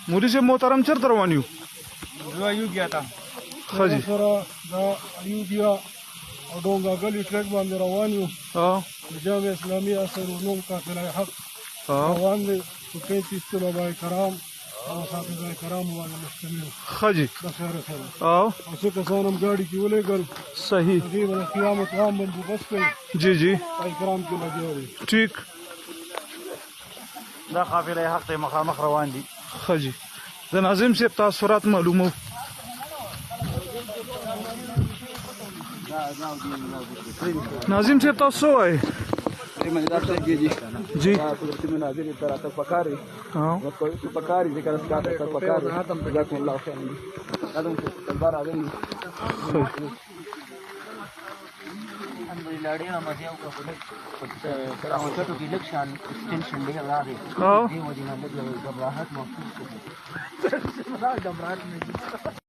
مولوي صاحب محترم چیرته روان یو؟ ایوبیا ته ښه جي. سره د ایوبیا او ډونګاګلي ټرک باندې روان یو. د جامع اسلامي اثر علوم قافله حق روان دی. په 35 طلبه کرام او اساتذه کرام باندې مشتمل. ښه جي. د خیر سره او څه کسان هم ګاډي کې ولېږل. صحیح. هغې باندې قیامت عام بندوبست کوي. جی جی کرام کې لګیا دي. ټیک. دا قافله حق ته مخامخ روان دي. ښه جي. د ناظم صاحب تاثرات معلومو. ناظم صاحب تاسو څه وایي؟ جی قدرتی مناظر تر اتر پکاري پکاري ذکر اسکا تر پکاري جزاكم الله خيرا ادم تلبار اغني الحمدلله ډیر مزه او په راوټو کې لکشان ټینشن ډیر راغی دی وجه نه لږه غبرهټ محسوس کړم